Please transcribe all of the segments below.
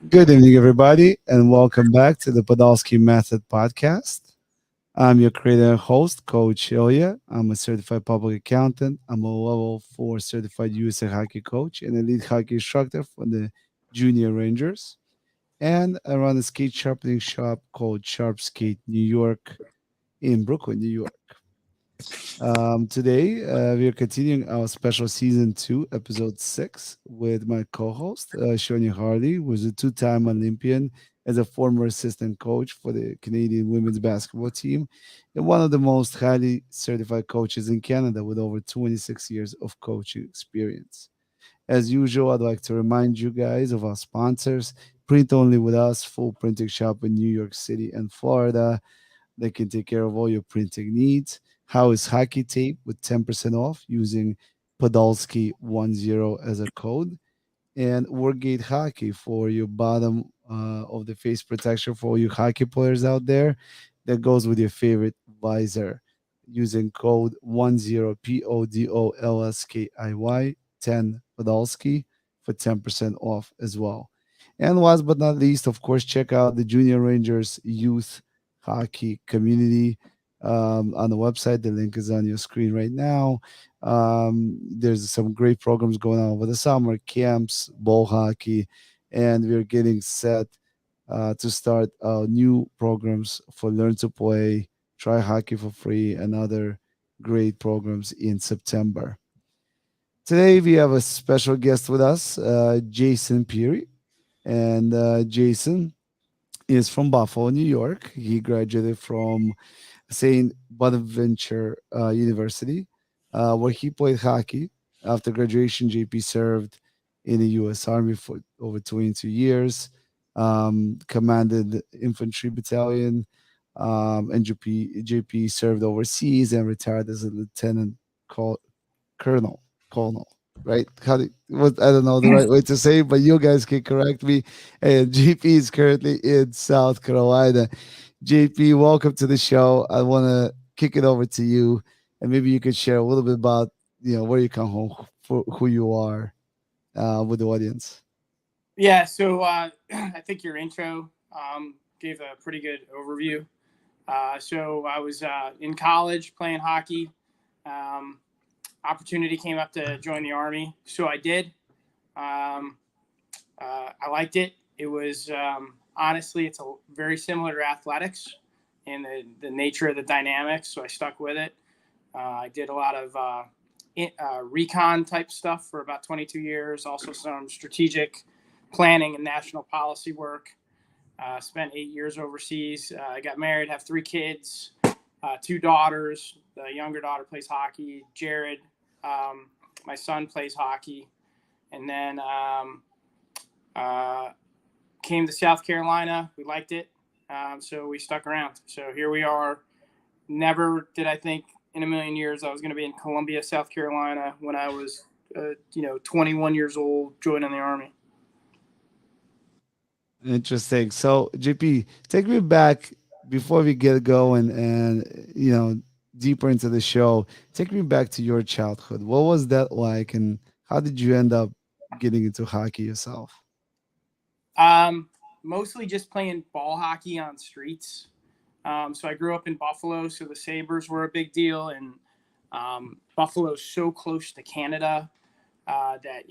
Good evening, everybody, and welcome back to the Podolsky Method podcast. I'm your creator and host, Coach Ilya. I'm a certified public accountant. I'm a level 4 certified USA hockey coach and elite hockey instructor for the Junior Rangers. And I run a skate sharpening shop called Sharp Skate New York in Brooklyn, New York. Today, we are continuing our special season 2, episode 6, with my co host, Shawnee Harle, who is a 2 time Olympian as a former assistant coach for the Canadian women's basketball team, and one of the most highly certified coaches in Canada with over 26 years of coaching experience. As usual, I'd like to remind you guys of our sponsors. Print Only with Us, full printing shop in New York City and Florida. They can take care of all your printing needs. How is hockey tape with 10% off using Podolsky10 as a code? And Wargate Hockey for your bottom of the face protection for all you hockey players out there. That goes with your favorite visor using code 10 PODOLSKIY 10 Podolsky for 10% off as well. And last but not least, of course, check out the Junior Rangers Youth Hockey Community on the website. The link is on your screen right now. There's some great programs going on over the summer, camps, ball hockey, and we're getting set to start new programs for Learn to Play, Try Hockey for Free, and other great programs in September. Today, we have a special guest with us, Jason Pieri. And Jason is from Buffalo, New York. He graduated from St. Bonaventure University, where he played hockey. After graduation, JP served in the U.S. Army for over 22 years, commanded Infantry Battalion, and JP served overseas and retired as a lieutenant col- colonel. Colonel, right? I don't know the right way to say, it, but you guys can correct me. And JP is currently in South Carolina. JP, welcome to the show. I want to kick it over to you, and maybe you could share a little bit about where you come home, for who you are, with the audience. Yeah, so I think your intro gave a pretty good overview. So I was in college playing hockey. Um, Opportunity came up to join the Army, so I did. Um, I liked it. It was honestly, it's very similar to athletics in the nature of the dynamics, so I stuck with it. I did a lot of recon type stuff for about 22 years, also some strategic planning and national policy work. Spent 8 years overseas. I got married, have 3 kids, 2 daughters. The younger daughter plays hockey. Jared, my son, plays hockey. And then uh, came to South Carolina. We liked it. So we stuck around. So here we are. Never did I think in a million years I was going to be in Columbia, South Carolina when I was, 21 years old, joining the Army. Interesting. So, JP, take me back before we get going and deeper into the show. Take me back to your childhood. What was that like, and how did you end up getting into hockey yourself? Mostly just playing ball hockey on streets. So I grew up in Buffalo, so the Sabres were a big deal, and Buffalo's so close to Canada that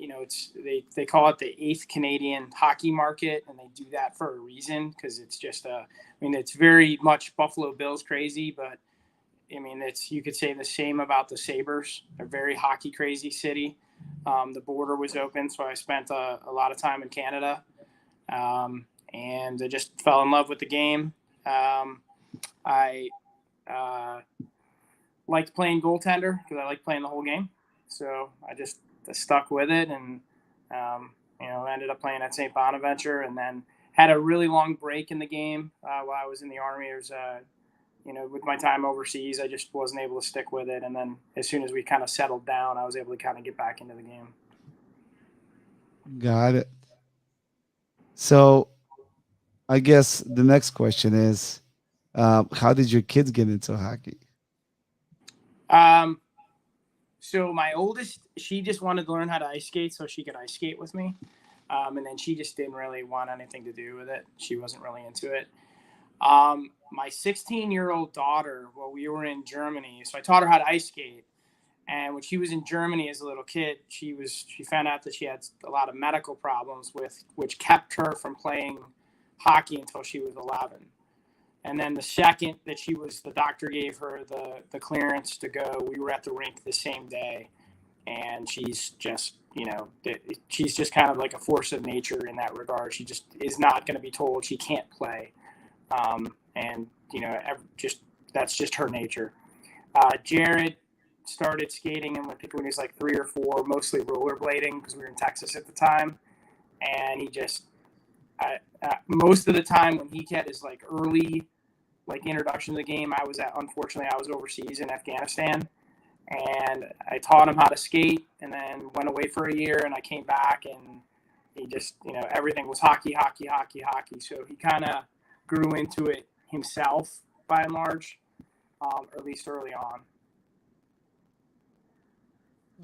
they call it the eighth Canadian hockey market, and they do that for a reason because it's just it's very much Buffalo Bills crazy, but it's you could say the same about the Sabres. They're a very hockey crazy city. The border was open, so I spent a lot of time in Canada, and I just fell in love with the game. I liked playing goaltender because I like playing the whole game. So I just stuck with it, and ended up playing at St. Bonaventure, and then had a really long break in the game while I was in the Army. It was, with my time overseas, I just wasn't able to stick with it. And then as soon as we kind of settled down, I was able to kind of get back into the game. Got it. So, I guess the next question is, how did your kids get into hockey? Um, so my oldest, she just wanted to learn how to ice skate so she could ice skate with me. And then she just didn't really want anything to do with it. She wasn't really into it. My 16-year-old daughter, well, we were in Germany, so I taught her how to ice skate. And when she was in Germany as a little kid, she found out that she had a lot of medical problems which kept her from playing hockey until she was 11. And then the second that the doctor gave her the clearance to go, we were at the rink the same day. And she's just, she's just kind of like a force of nature in that regard. She just is not going to be told she can't play. And, that's just her nature. Jared started skating when he was like 3 or 4, mostly rollerblading because we were in Texas at the time. And he just, most of the time when he had his like early like introduction to the game, unfortunately I was overseas in Afghanistan, and I taught him how to skate and then went away for a year, and I came back and he just, everything was hockey. So he kind of grew into it himself by and large, or at least early on.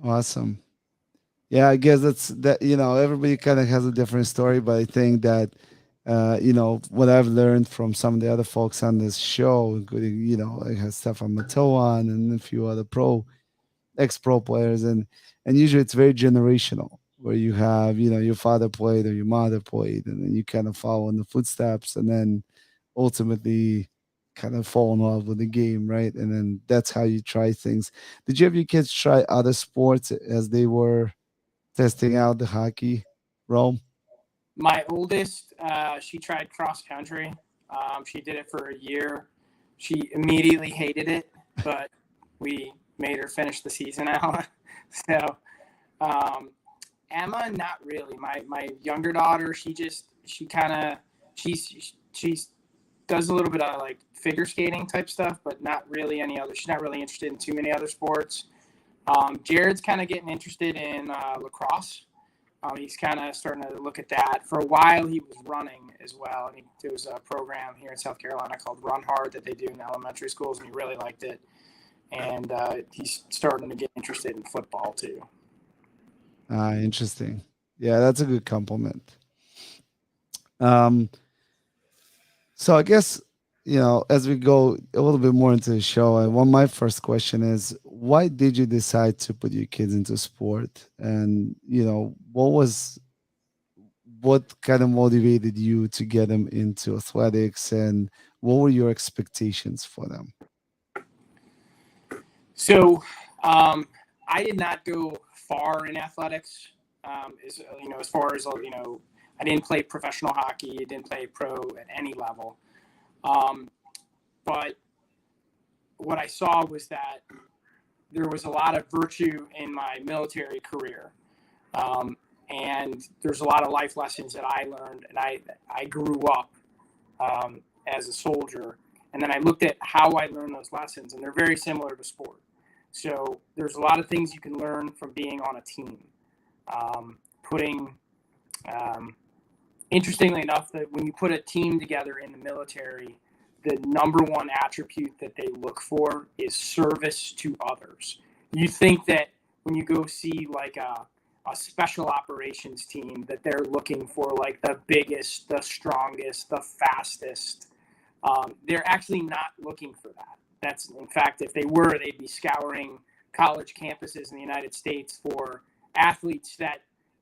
Awesome. Yeah, I guess that's that. Everybody kind of has a different story, but I think that what I've learned from some of the other folks on this show, including I have Stefan Matoan and a few other ex-pro players, and usually it's very generational, where you have your father played or your mother played, and then you kind of follow in the footsteps, and then ultimately kind of fall in love with the game, right? And then that's how you try things. Did you have your kids try other sports as they were testing out the hockey realm? My oldest, she tried cross country. She did it for a year. She immediately hated it, but we made her finish the season out. So Emma, not really. My younger daughter, she does a little bit of like figure skating type stuff, but not really any other. She's not really interested in too many other sports. Jared's kind of getting interested in lacrosse. He's kind of starting to look at that. For a while, he was running as well. And there was a program here in South Carolina called Run Hard that they do in elementary schools, and he really liked it. And he's starting to get interested in football too. Interesting. Yeah, that's a good compliment. Um, so I guess as we go a little bit more into the show, my first question is, why did you decide to put your kids into sport? And what kind of motivated you to get them into athletics, and what were your expectations for them? So I did not go far in athletics. As far as I didn't play professional hockey. I didn't play pro at any level. But what I saw was that there was a lot of virtue in my military career. And there's a lot of life lessons that I learned, and I grew up as a soldier. And then I looked at how I learned those lessons, and they're very similar to sport. So there's a lot of things you can learn from being on a team. Interestingly enough, that when you put a team together in the military, the number one attribute that they look for is service to others. You think that when you go see like a special operations team, that they're looking for like the biggest, the strongest, the fastest. They're actually not looking for that. That's, in fact, if they were, they'd be scouring college campuses in the United States for athletes that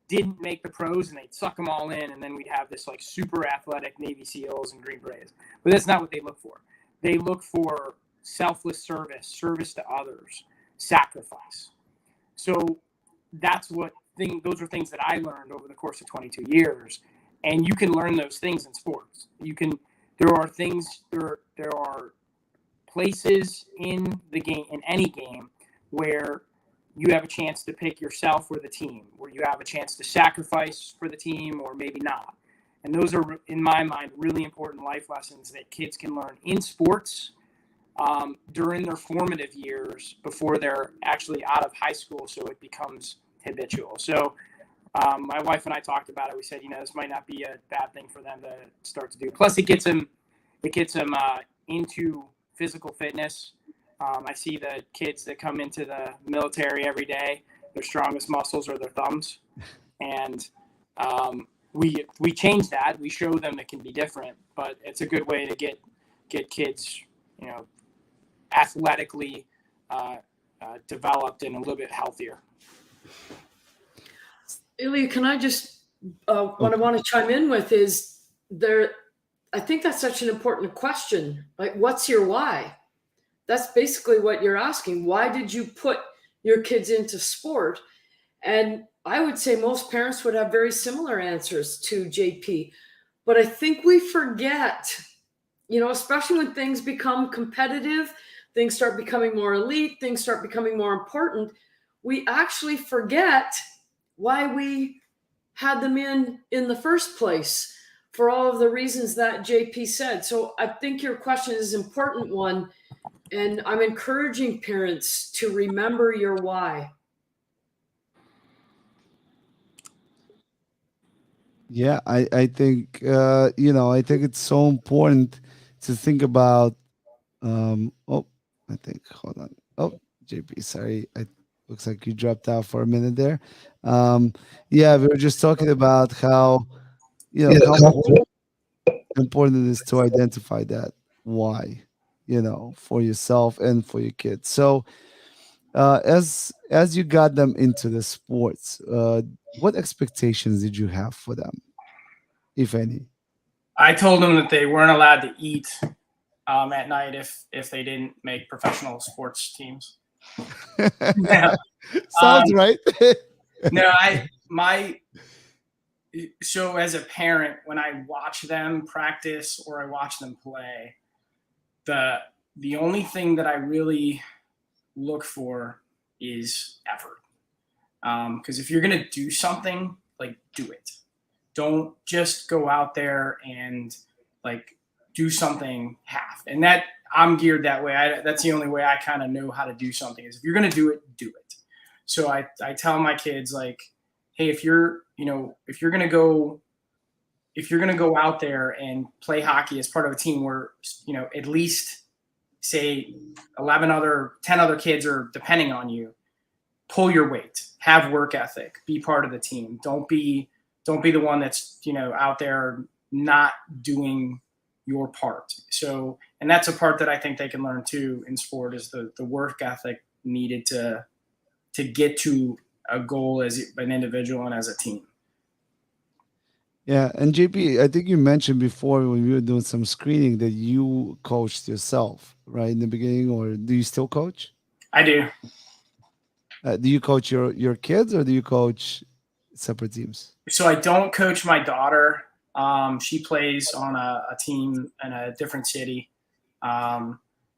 didn't make the pros, and they'd suck them all in, and then we'd have this like super athletic Navy SEALs and Green Berets. But that's not what they look for. They look for selfless service to others, sacrifice. So those are things that I learned over the course of 22 years, and you can learn those things in sports. There are places in the game, in any game, where you have a chance to pick yourself or the team, where you have a chance to sacrifice for the team or maybe not. And those are, in my mind, really important life lessons that kids can learn in sports during their formative years before they're actually out of high school, so it becomes habitual. So my wife and I talked about it. We said, this might not be a bad thing for them to start to do. Plus, it gets them into physical fitness. I see the kids that come into the military every day, their strongest muscles are their thumbs. And we change that. We show them it can be different, but it's a good way to get kids, athletically developed and a little bit healthier. Ilya, can I just what I Okay. want to chime in with is there. I think that's such an important question. Like, what's your why? That's basically what you're asking. Why did you put your kids into sport? And I would say most parents would have very similar answers to JP. But I think we forget, especially when things become competitive, things start becoming more elite, things start becoming more important, we actually forget why we had them in the first place for all of the reasons that JP said. So I think your question is an important one, and I'm encouraging parents to remember your why. Yeah, I think I think it's so important to think about. I think, hold on. Oh, JP, sorry, I looks like you dropped out for a minute there. Um, yeah, we were just talking about how how important it is to identify that why, for yourself and for your kids. So, as you got them into the sports, what expectations did you have for them, if any? I told them that they weren't allowed to eat at night if they didn't make professional sports teams. Yeah. Sounds right. No, so as a parent, when I watch them practice or I watch them play, the only thing that I really look for is effort. Because if you're gonna do something, like, do it. Don't just go out there and like do something half. And that I'm geared that way. That's the only way I kind of know how to do something is if you're gonna do it, do it. So I tell my kids, like, hey, if you're gonna go out there and play hockey as part of a team where at least say 10 other kids are depending on you, pull your weight, have work ethic, be part of the team. Don't be the one that's out there not doing your part. So, and that's a part that I think they can learn too in sport is the work ethic needed to get to a goal as an individual and as a team. Yeah, and JP, I think you mentioned before when we were doing some screening that you coached yourself, right, in the beginning, or do you still coach? I do. Do you coach your kids or do you coach separate teams? So I don't coach my daughter. She plays on a team in a different city and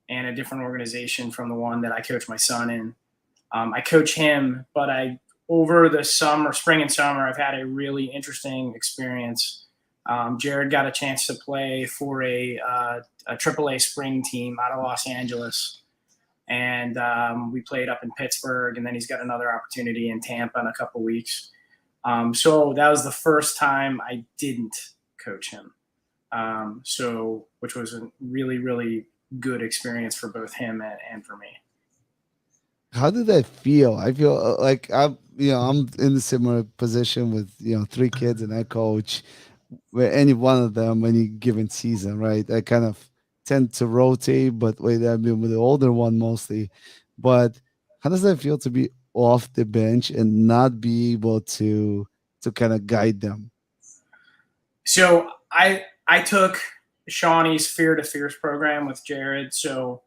a different organization from the one that I coach my son in. I coach him, but over the spring and summer, I've had a really interesting experience. Jared got a chance to play for a AAA spring team out of Los Angeles. And we played up in Pittsburgh, and then he's got another opportunity in Tampa in a couple weeks. So that was the first time I didn't coach him. Which was a really, really good experience for both him and for me. How did that feel? I feel like I'm in a similar position with 3 kids, and I coach where any one of them any given season, right? I kind of tend to rotate, but wait, I've been with the older one mostly. But how does that feel to be off the bench and not be able to kind of guide them? So I took Shawnee's Fear to Fierce program with Jared. So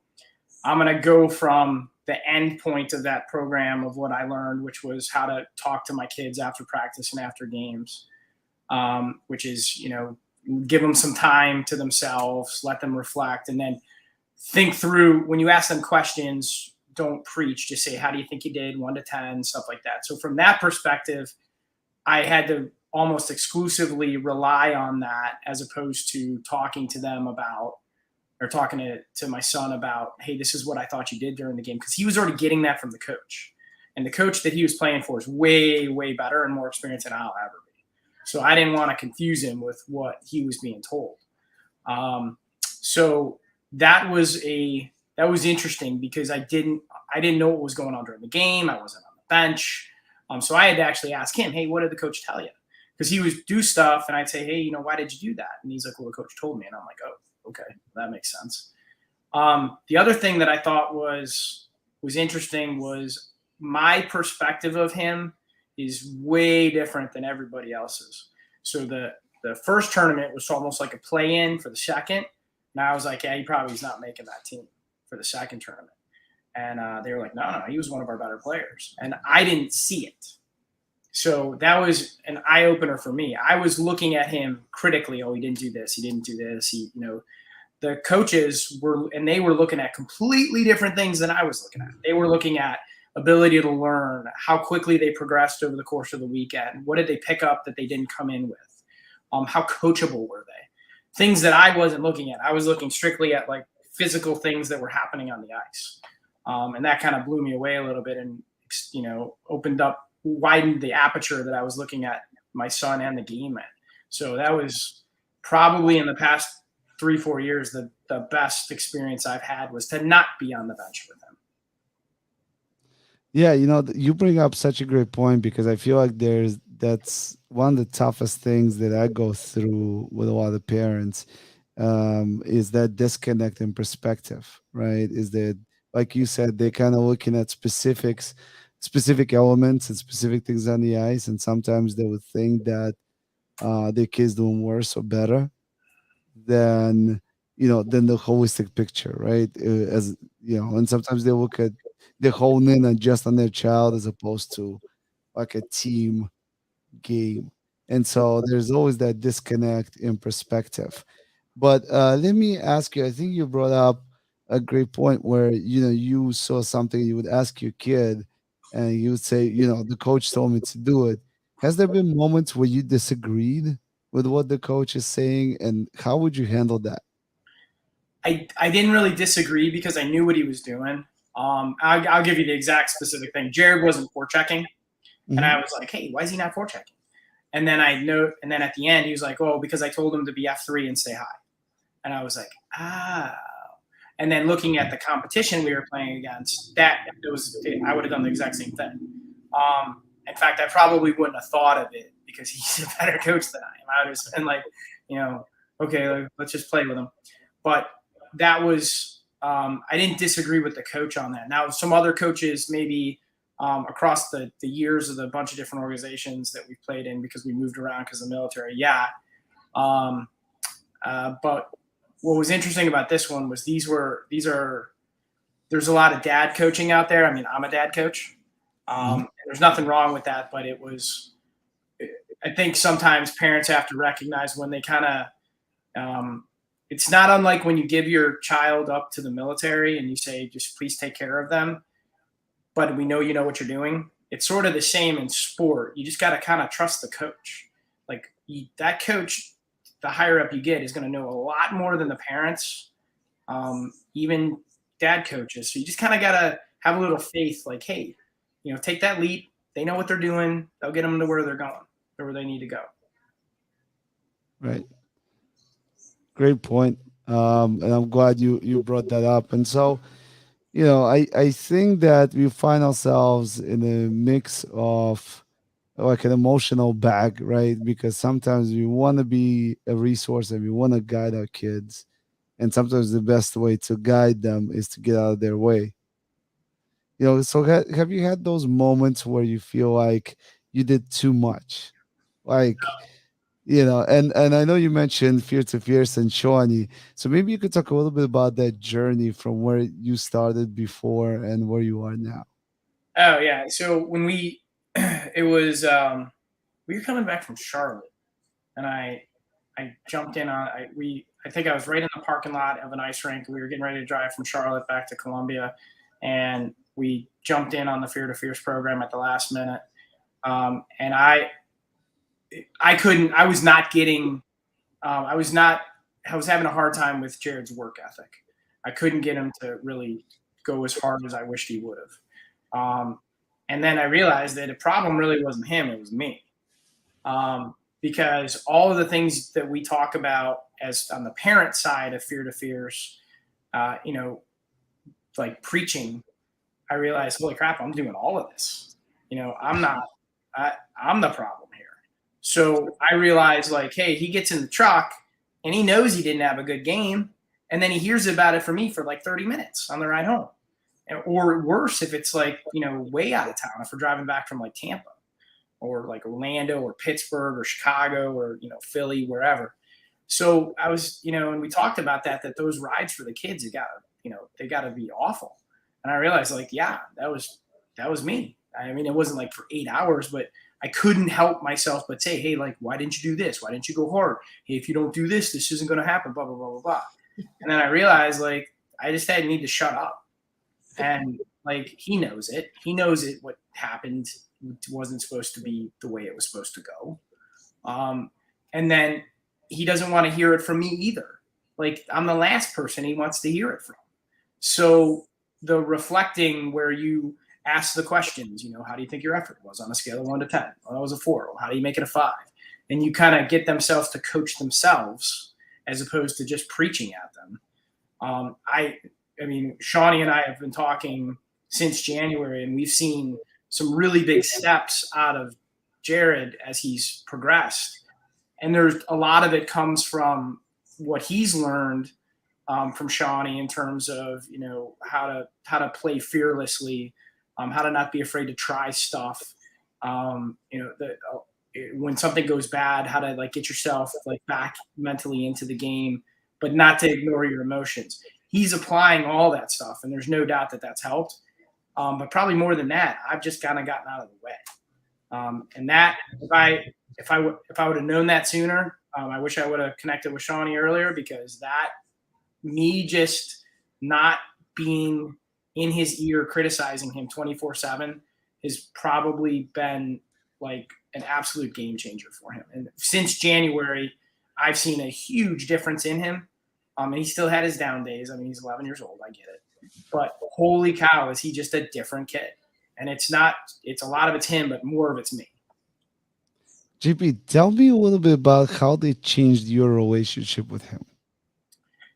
I'm going to go from the end point of that program of what I learned, which was how to talk to my kids after practice and after games, which is, give them some time to themselves, let them reflect, and then think through when you ask them questions, don't preach, just say, how do you think you did, 1 to 10, stuff like that. So from that perspective, I had to almost exclusively rely on that as opposed to talking to them about or talking to my son about, hey, this is what I thought you did during the game. Because he was already getting that from the coach. And the coach that he was playing for is way, way better and more experienced than I'll ever be. So I didn't want to confuse him with what he was being told. So that was interesting because I didn't know what was going on during the game. I wasn't on the bench. So I had to actually ask him, hey, what did the coach tell you? because he would do stuff and I'd say, hey, why did you do that? And he's like, well, the coach told me. And I'm like, oh, okay, that makes sense. The other thing that I thought was interesting was my perspective of him is way different than everybody else's. So the first tournament was almost like a play-in for the second. And I was like, yeah, he's not making that team for the second tournament. And they were like, no, he was one of our better players. And I didn't see it. So that was an eye-opener for me. I was looking at him critically. Oh, he didn't do this. He didn't do this. The coaches were looking at completely different things than I was looking at. They were looking at ability to learn, how quickly they progressed over the course of the weekend. What did they pick up that they didn't come in with? How coachable were they? Things that I wasn't looking at. I was looking strictly at like physical things that were happening on the ice. And that kind of blew me away a little bit and, widened the aperture that I was looking at my son and the game at. So that was probably in the past 3-4 years, the best experience I've had was to not be on the bench with him. Yeah, you bring up such a great point because I feel like that's one of the toughest things that I go through with a lot of parents, is that disconnect in perspective, right? Is that, like you said, they're kind of looking at specific elements and specific things on the ice, and sometimes they would think that their kids doing worse or better than than the holistic picture, right? As and sometimes they hone in and just on their child as opposed to like a team game, and so there's always that disconnect in perspective. But let me ask you. I think you brought up a great point where you saw something, you would ask your kid, and you would say, the coach told me to do it. Has there been moments where you disagreed with what the coach is saying, and how would you handle that? I didn't really disagree because I knew what he was doing. I'll give you the exact specific thing. Jared wasn't forechecking, and I Hmm. was like, hey, why is he not forechecking? And then and then at the end, he was like, oh, because I told him to be F3 and stay high. And I was like, ah. And then looking at the competition we were playing against, I would have done the exact same thing. In fact, I probably wouldn't have thought of it because he's a better coach than I am. I would have been like, okay, let's just play with him. But that was, I didn't disagree with the coach on that. Now, some other coaches maybe across the years of the bunch of different organizations that we've played in because we moved around because of the military, yeah. But what was interesting about this one was there's a lot of dad coaching out there. I mean, I'm a dad coach. There's nothing wrong with that, but I think sometimes parents have to recognize when they kind of, it's not unlike when you give your child up to the military and you say, just please take care of them. But we know you know what you're doing. It's sort of the same in sport. You just got to kind of trust the coach. Like that coach, the higher up you get, is going to know a lot more than the parents, even dad coaches. So you just kind of got to have a little faith, like, hey, take that leap. They know what they're doing. They'll get them to where they're going, or where they need to go. Right. Great point. And I'm glad you brought that up. And so, I think that we find ourselves in a mix of like an emotional bag, right? Because sometimes we want to be a resource and we want to guide our kids. And sometimes the best way to guide them is to get out of their way. So have you had those moments where you feel like you did too much? Like, and I know you mentioned Fear to Fierce and Shawnee. So maybe you could talk a little bit about that journey from where you started before and where you are now. Oh yeah. So when it was, we were coming back from Charlotte, and I jumped in on I think I was right in the parking lot of an ice rink. We were getting ready to drive from Charlotte back to Columbia, and we jumped in on the Fear to Fierce program at the last minute. And I was not getting, I was having a hard time with Jared's work ethic. I couldn't get him to really go as hard as I wished he would have. And then I realized that the problem really wasn't him, it was me. Because all of the things that we talk about as on the parent side of Fear to Fierce, like preaching, I realized, holy crap, I'm doing all of this. I'm the problem here. So I realized, like, hey, he gets in the truck and he knows he didn't have a good game. And then he hears about it from me for like 30 minutes on the ride home. Or worse, if it's like, way out of town, if we're driving back from like Tampa or like Orlando or Pittsburgh or Chicago or, Philly, wherever. So I was, and we talked about that those rides for the kids, they gotta be awful. And I realized, like, yeah, that was me. I mean, it wasn't like for 8 hours, but I couldn't help myself but say, hey, like, why didn't you do this? Why didn't you go hard? Hey, if you don't do this, this isn't going to happen, blah, blah, blah, blah, blah. And then I realized, like, I just had need to shut up. And, like, he knows it. He knows it. What happened wasn't supposed to be the way it was supposed to go. And then he doesn't want to hear it from me either. Like, I'm the last person he wants to hear it from. So the reflecting where you ask the questions, how do you think your effort was on a scale of 1 to 10? Well, that was a 4. Well, how do you make it a 5? And you kind of get themselves to coach themselves as opposed to just preaching at them. I mean, Shawnee and I have been talking since January, and we've seen some really big steps out of Jared as he's progressed. And there's a lot of it comes from what he's learned from Shawnee in terms of, how to play fearlessly, how to not be afraid to try stuff. When something goes bad, how to like get yourself like back mentally into the game, but not to ignore your emotions. He's applying all that stuff, and there's no doubt that that's helped. But probably more than that, I've just kind of gotten out of the way. And that if I would have known that sooner, I wish I would have connected with Shawnee earlier, because that me just not being in his ear criticizing him 24/7 has probably been like an absolute game changer for him. And since January, I've seen a huge difference in him. And he still had his down days. I mean, he's 11 years old. I get it. But holy cow, is he just a different kid. And it's a lot of it's him, but more of it's me. JP, tell me a little bit about how they changed your relationship with him.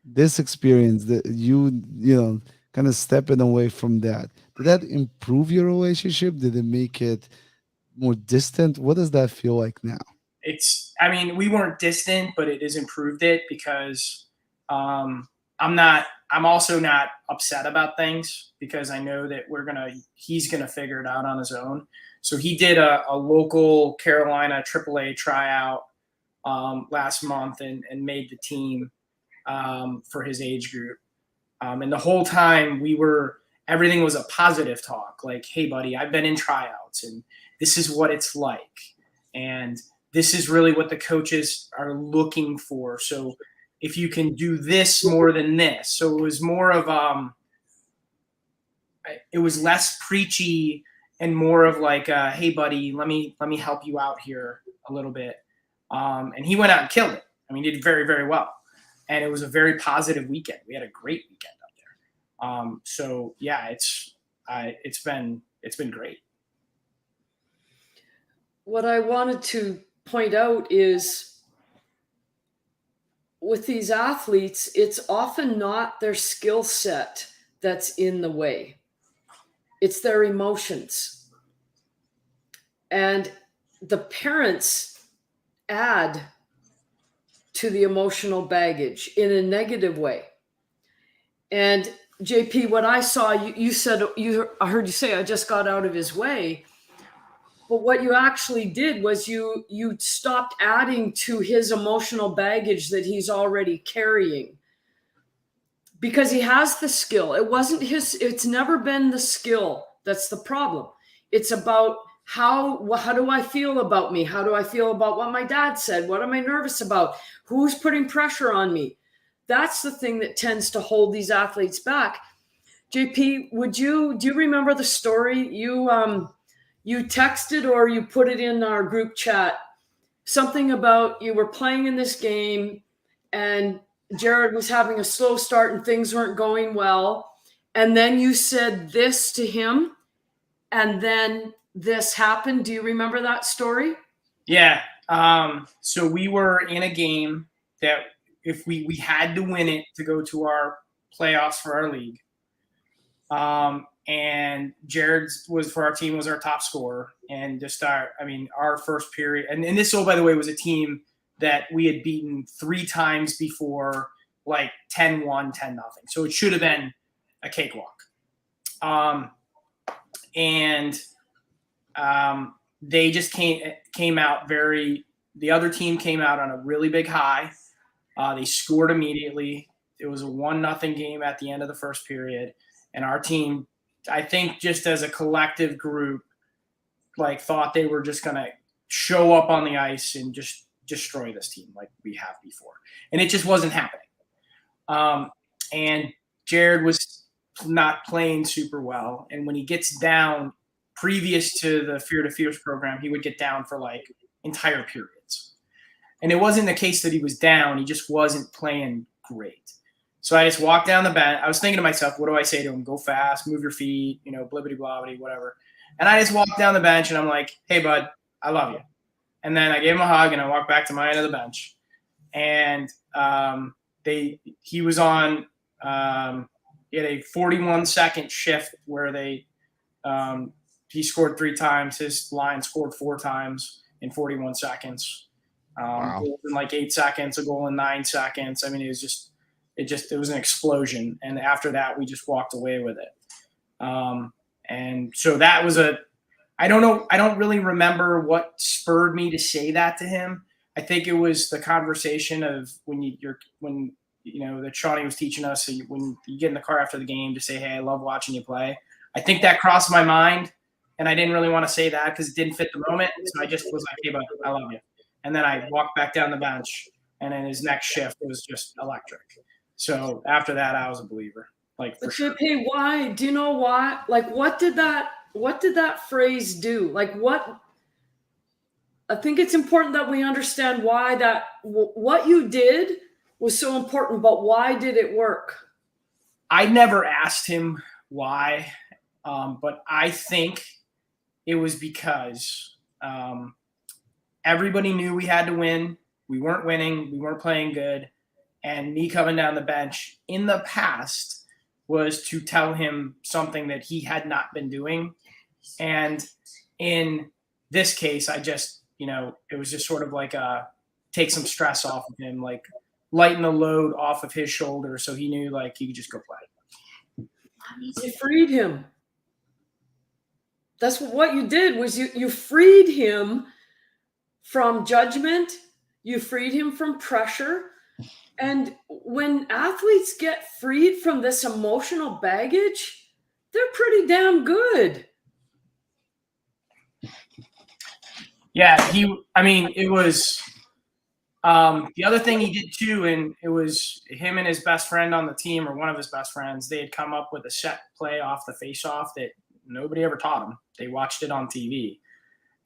This experience that you kind of stepping away from that, did that improve your relationship? Did it make it more distant? What does that feel like now? We weren't distant, but it has improved it because I'm also not upset about things, because I know that he's going to figure it out on his own. So he did a local Carolina AAA tryout last month and made the team for his age group. And the whole time everything was a positive talk. Like, hey buddy, I've been in tryouts and this is what it's like. And this is really what the coaches are looking for. So if you can do this more than this. So it was more of, it was less preachy and more of like, hey buddy, let me help you out here a little bit. And he went out and killed it. I mean, he did very, very well. And it was a very positive weekend. We had a great weekend up there. So yeah, it's been great. What I wanted to point out is with these athletes, it's often not their skill set that's in the way. It's their emotions. And the parents add to the emotional baggage in a negative way. And JP, what I saw, you said, I heard you say, I just got out of his way. But what you actually did was you stopped adding to his emotional baggage that he's already carrying, because he has the skill. It's never been the skill that's the problem. It's about how do I feel about me? How do I feel about what my dad said? What am I nervous about? Who's putting pressure on me? That's the thing that tends to hold these athletes back. JP, do you remember the story? You texted or you put it in our group chat, something about you were playing in this game and Jared was having a slow start and things weren't going well. And then you said this to him and then this happened. Do you remember that story? Yeah. So we were in a game that if we had to win it to go to our playoffs for our league. and Jared was for our team was our top scorer. And just our first period, and this, oh, by the way, was a team that we had beaten 3 times before, like 10-1, 10-0. So it should have been a cakewalk. And they just came out the other team came out on a really big high. They scored immediately. It was a 1-0 game at the end of the first period. And our team, I think just as a collective group, like thought they were just going to show up on the ice and just destroy this team like we have before. And it just wasn't happening. And Jared was not playing super well. And when he gets down, previous to the Fear to Fierce program, he would get down for like entire periods. And it wasn't the case that he was down. He just wasn't playing great. So I just walked down the bench. I was thinking to myself, what do I say to him? Go fast, move your feet, blibbity blobbity, whatever. And I just walked down the bench and I'm like, hey, bud, I love you. And then I gave him a hug and I walked back to my end of the bench. And he was on he had a 41-second shift where he scored 3 times. His line scored 4 times in 41 seconds. Wow. Goal in like 8 seconds, a goal in 9 seconds. I mean, it was an explosion. And after that, we just walked away with it. And so that was I don't know. I don't really remember what spurred me to say that to him. I think it was the conversation of that Shawnee was teaching us. So when you get in the car after the game to say, hey, I love watching you play. I think that crossed my mind. And I didn't really want to say that because it didn't fit the moment. So I just was like, hey, bud, I love you. And then I walked back down the bench. And then his next shift was just electric. So after that, I was a believer. Like, for sure. Hey, why? Do you know why? Like, what did that phrase do? Like, what? I think it's important that we understand why what you did was so important, but why did it work? I never asked him why, but I think it was because everybody knew we had to win. We weren't winning. We weren't playing good. And me coming down the bench in the past was to tell him something that he had not been doing. And in this case, I just, it was just sort of like take some stress off of him, like lighten the load off of his shoulder so he knew like he could just go play. You freed him. That's what you did was you freed him from judgment. You freed him from pressure. And when athletes get freed from this emotional baggage, they're pretty damn good. Yeah, it was the other thing he did too, and it was him and his best friend on the team, or one of his best friends, they had come up with a set play off the face-off that nobody ever taught them. They watched it on TV,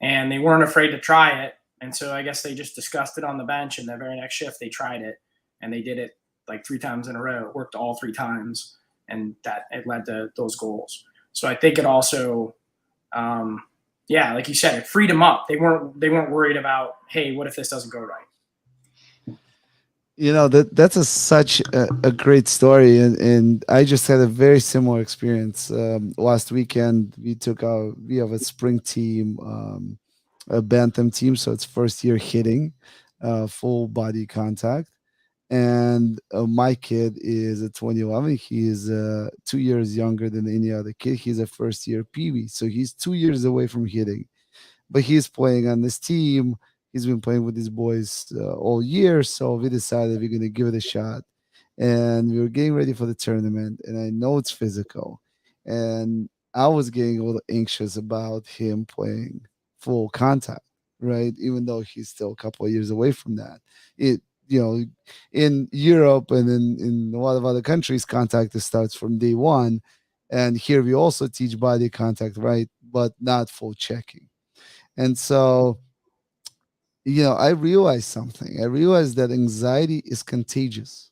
and they weren't afraid to try it. And so I guess they just discussed it on the bench, and the very next shift they tried it, and they did it like 3 times in a row. It worked all 3 times, and that it led to those goals. So I think it also like you said, it freed them up. They weren't worried about, hey, what if this doesn't go right? That's such a great story, and I just had a very similar experience last weekend. We have a spring team, a bantam team, so it's first year hitting, full body contact, and my kid is a 2011. He is 2 years younger than any other kid. He's a first year peewee, so he's 2 years away from hitting, but he's playing on this team. He's been playing with these boys all year, so we decided we're gonna give it a shot. And we were getting ready for the tournament, and I know it's physical, and I was getting a little anxious about him playing full contact, right? Even though he's still a couple of years away from that. In Europe and in a lot of other countries, contact starts from day one, and here we also teach body contact, right? But not full checking. And so I realized something. I realized that anxiety is contagious.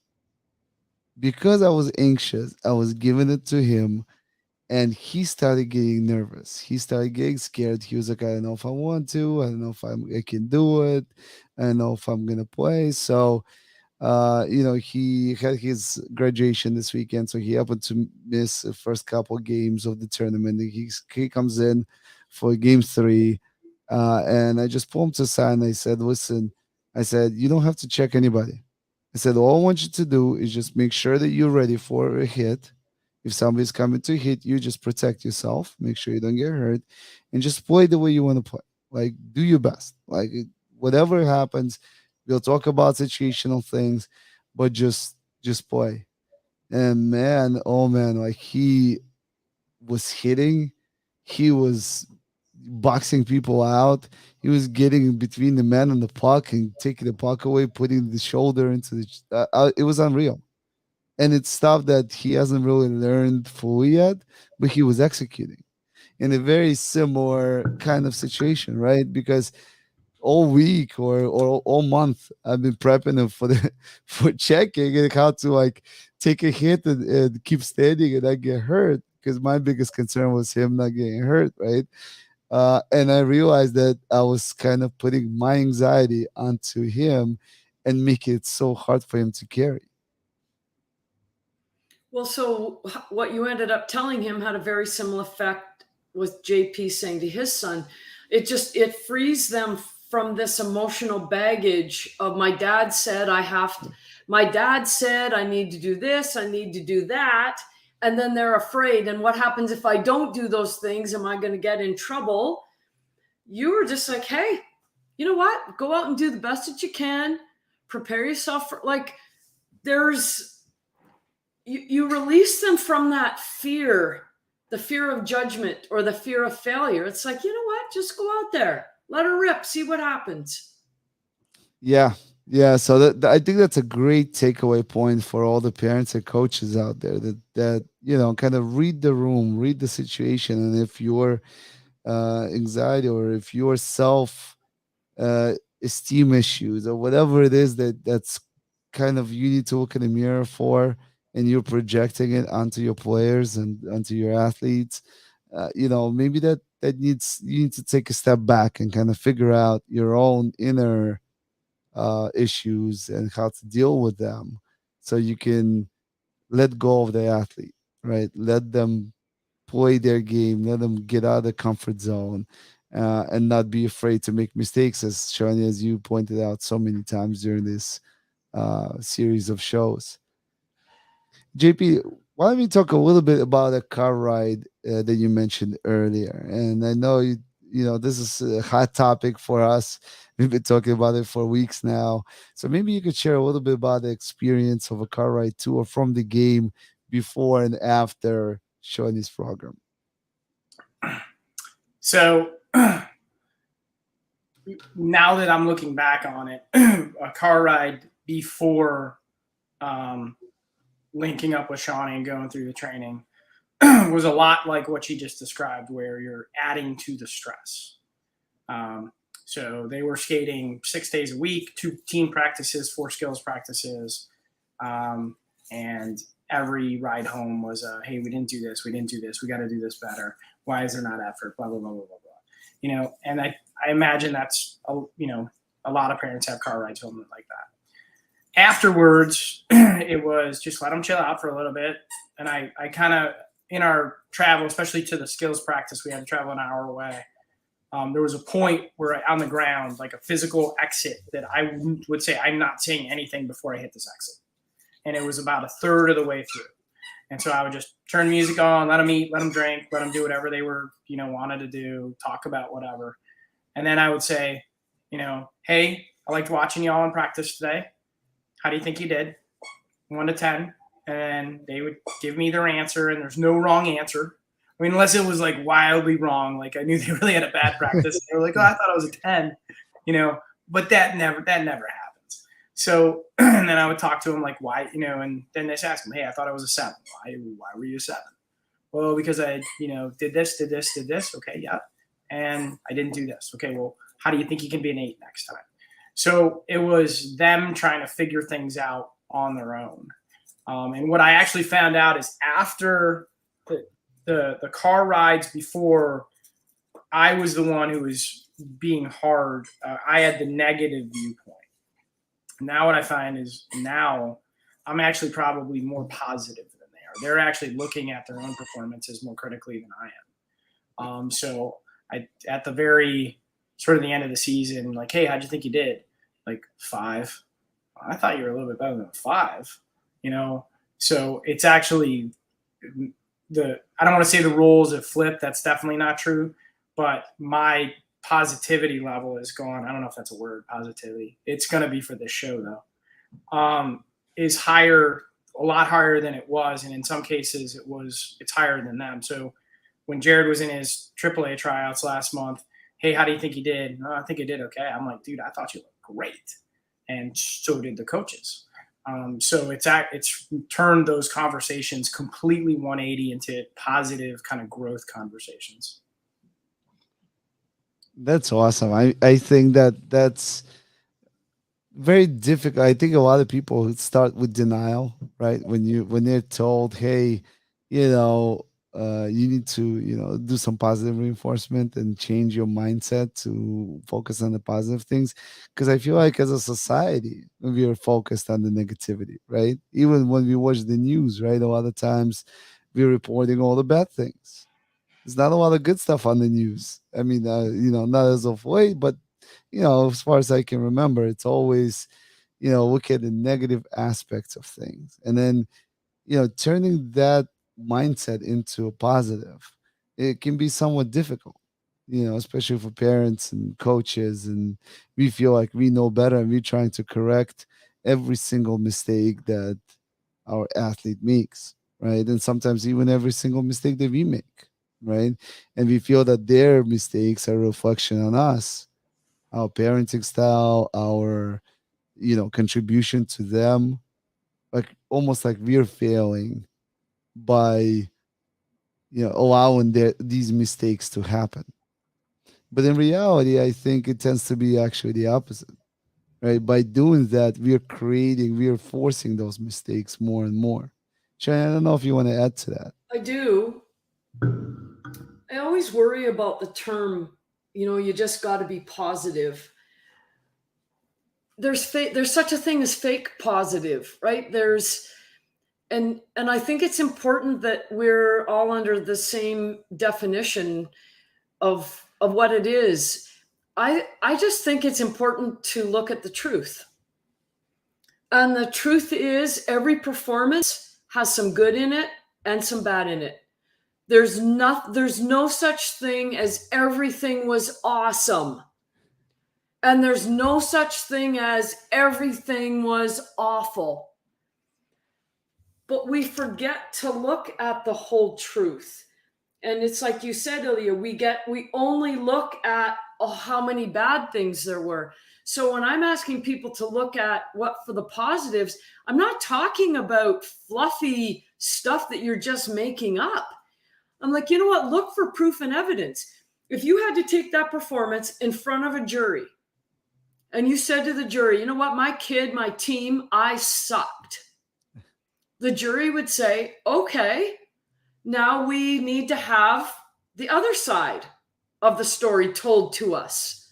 Because I was anxious, I was giving it to him, and he started getting nervous. He started getting scared. He was like, I don't know if I want to. I don't know if I can do it. I don't know if I'm going to play. So He had his graduation this weekend, so he happened to miss the first couple games of the tournament. He comes in for game three, and I just pulled him to the side and I said, "Listen," I said, "you don't have to check anybody." I said, "All I want you to do is just make sure that you're ready for a hit. If somebody's coming to hit you, just protect yourself, make sure you don't get hurt, and just play the way you want to play. Like, do your best. Whatever happens, we'll talk about situational things, but just play." And man, oh man, like he was hitting, he was boxing people out, he was getting in between the man and the puck and taking the puck away, putting the shoulder into the. It was unreal, and it's stuff that he hasn't really learned fully yet, but he was executing in a very similar kind of situation, right? Because all week or all month I've been prepping him for the for checking and how to like take a hit and keep standing and not get hurt. Because my biggest concern was him not getting hurt, right? And I realized that I was kind of putting my anxiety onto him and making it so hard for him to carry. Well, so what you ended up telling him had a very similar effect with JP saying to his son. It frees them from this emotional baggage of my dad said I need to do this, I need to do that. And then they're afraid. And what happens if I don't do those things? Am I going to get in trouble? You were just like, hey, you know what? Go out and do the best that you can. Prepare yourself for you release them from that fear, the fear of judgment or the fear of failure. It's like, you know what? Just go out there, let her rip, see what happens. Yeah, yeah. So I think that's a great takeaway point for all the parents and coaches out there, that kind of read the room, read the situation, and if your anxiety or if your self uh, esteem issues or whatever it is that's kind of you need to look in the mirror for, and you're projecting it onto your players and onto your athletes, maybe that needs you need to take a step back and kind of figure out your own inner issues and how to deal with them, so you can let go of the athlete, right? Let them play their game, let them get out of the comfort zone, and not be afraid to make mistakes, as Shawnee, as you pointed out so many times during this series of shows. JP, why don't we talk a little bit about a car ride that you mentioned earlier? And I know this is a hot topic for us. We've been talking about it for weeks now. So maybe you could share a little bit about the experience of a car ride to or from the game before and after Shawnee's program. So now that I'm looking back on it, a car ride before linking up with Shawnee and going through the training was a lot like what you just described, where you're adding to the stress. So they were skating 6 days a week, 2 team practices, 4 skills practices, and every ride home was, hey, we didn't do this, we got to do this better. Why is there not effort? Blah, blah, blah, blah, blah, blah. And I imagine that's, a lot of parents have car rides home like that. Afterwards, it was just let them chill out for a little bit. And I kind of, in our travel, especially to the skills practice, we had to travel an hour away. There was a point where on the ground, like a physical exit, that I would say, I'm not saying anything before I hit this exit. And it was about a third of the way through. And so I would just turn music on, let them eat, let them drink, let them do whatever they were, wanted to do, talk about whatever. And then I would say, hey, I liked watching y'all in practice today. How do you think you did? 1 to 10. And they would give me their answer, and there's no wrong answer. I mean, unless it was like wildly wrong. Like I knew they really had a bad practice. They were like, oh, I thought it was a 10, but that never happens. So, and then I would talk to them like, why, and then they ask them, hey, I thought it was a 7. Why were you a 7? Well, because I, did this. Okay. Yeah. And I didn't do this. Okay. Well, how do you think you can be an 8 next time? So it was them trying to figure things out on their own. And what I actually found out is after the car rides before, I was the one who was being hard. I had the negative viewpoint. Now what I find is now I'm actually probably more positive than they are. They're actually looking at their own performances more critically than I am. So I, at the very sort of the end of the season, like, hey, how'd you think you did? Like 5. I thought you were a little bit better than 5, you know? So it's actually I don't want to say the roles have flipped. That's definitely not true, but my positivity level is gone. I don't know if that's a word, positivity. It's going to be for this show though. Is higher, a lot higher than it was. And in some cases it's higher than them. So when Jared was in his AAA tryouts last month, hey, how do you think he did? Oh, I think he did okay. I'm like, dude, I thought you looked great. And so did the coaches. So it's turned those conversations completely 180 into positive kind of growth conversations. That's awesome. I think that that's very difficult. I think a lot of people start with denial, right? When they're told, "Hey, you know, you need to, do some positive reinforcement and change your mindset to focus on the positive things." Because I feel like as a society, we are focused on the negativity, right? Even when we watch the news, right? A lot of times we're reporting all the bad things. There's not a lot of good stuff on the news. I mean, not as of late, but as far as I can remember, it's always, look at the negative aspects of things. And then, turning that mindset into a positive, it can be somewhat difficult, especially for parents and coaches. And we feel like we know better and we're trying to correct every single mistake that our athlete makes, right? And sometimes even every single mistake that we make, right? And we feel that their mistakes are a reflection on us, our parenting style, our contribution to them, like almost like we're failing by allowing these mistakes to happen. But in reality, I think it tends to be actually the opposite, right? By doing that, we are forcing those mistakes more and more. Shane, I don't know if you want to add to that. I do. I always worry about the term, you just got to be positive. There's such a thing as fake positive, right? And I think it's important that we're all under the same definition of what it is. I just think it's important to look at the truth. And the truth is every performance has some good in it and some bad in it. There's no such thing as everything was awesome. And there's no such thing as everything was awful. But we forget to look at the whole truth. And it's like you said earlier, we only look at how many bad things there were. So when I'm asking people to look at what for the positives, I'm not talking about fluffy stuff that you're just making up. I'm like, you know what? Look for proof and evidence. If you had to take that performance in front of a jury and you said to the jury, you know what? My kid, my team, I sucked. The jury would say, okay, now we need to have the other side of the story told to us.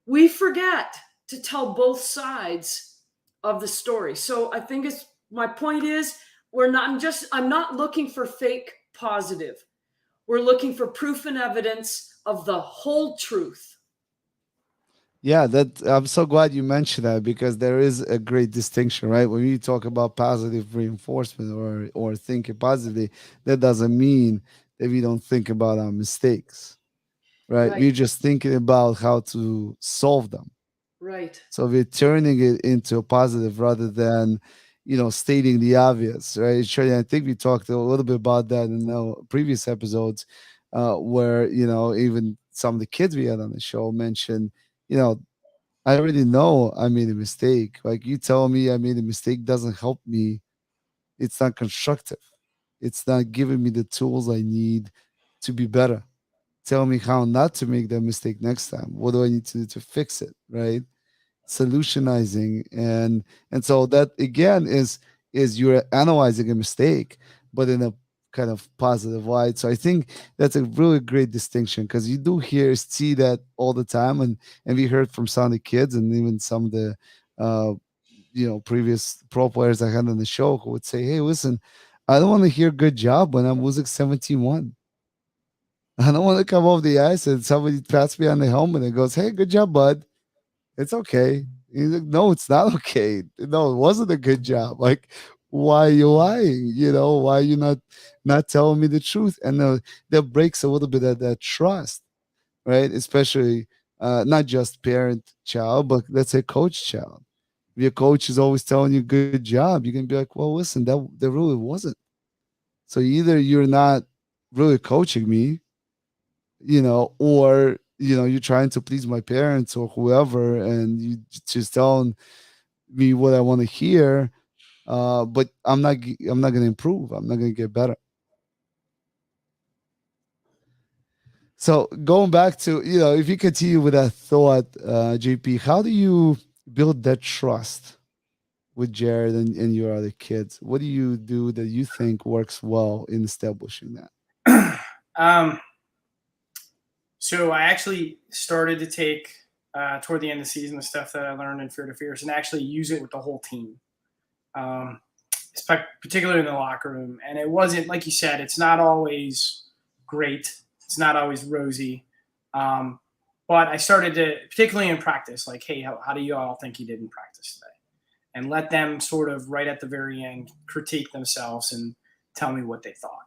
We forget to tell both sides of the story. So I think my point is I'm not looking for fake positive. We're looking for proof and evidence of the whole truth. Yeah, that I'm so glad you mentioned that because there is a great distinction, right? When you talk about positive reinforcement or thinking positively, that doesn't mean that we don't think about our mistakes, right? Right. We're just thinking about how to solve them. Right. So we're turning it into a positive rather than, stating the obvious, right? I think we talked a little bit about that in our previous episodes, where even some of the kids we had on the show mentioned, you know, I already know I made a mistake. Like you tell me I made a mistake doesn't help me. It's not constructive. It's not giving me the tools I need to be better. Tell me how not to make that mistake next time. What do I need to do to fix it? Right? Solutionizing and so that again is you're analyzing a mistake, but in a kind of positive light. So I think that's a really great distinction because you do see that all the time, and we heard from some of the kids and even some of the previous pro players I had on the show who would say, "Hey, listen, I don't want to hear good job when I'm losing 17-1. I don't want to come off the ice and somebody pats me on the helmet and goes, "Hey, good job, bud. It's okay." He's like, "No, it's not okay. No, it wasn't a good job. Like, why are you lying? Why are you not telling me the truth?" And that breaks a little bit of that trust, right? Especially not just parent child, but let's say coach child. If your coach is always telling you good job, you can be like, "Well, listen, that really wasn't." So either you're not really coaching me, or you're trying to please my parents or whoever, and you just telling me what I want to hear. But I'm not gonna improve. I'm not gonna get better. So going back to, if you continue with that thought, JP, how do you build that trust with Jared and your other kids? What do you do that you think works well in establishing that? um, so I actually started to take toward the end of the season the stuff that I learned in Fear to Fierce and actually use it with the whole team, um, particularly in the locker room. And it wasn't, like you said, it's not always great. It's not always rosy. Um, but I started to, particularly in practice, like, hey, how do you all think you did in practice today? And let them sort of right at the very end critique themselves and tell me what they thought.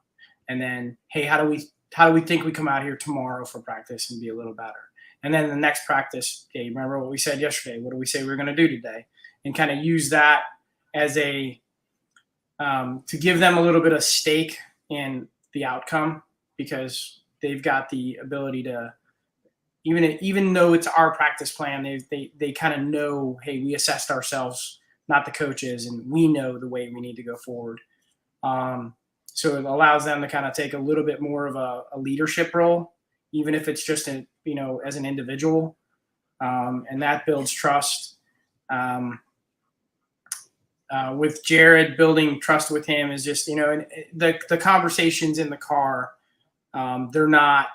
And then, hey, how do we think we come out here tomorrow for practice and be a little better? And then the next practice, hey, remember what we said yesterday? What do we say we're going to do today? And kind of use that as a to give them a little bit of stake in the outcome, because they've got the ability to, even though it's our practice plan, they kind of know, hey, we assessed ourselves, not the coaches, and we know the way we need to go forward. Um, so it allows them to kind of take a little bit more of a leadership role, even if it's just as an individual, and that builds trust. Um, with Jared, building trust with him is just, the conversations in the car, they're not,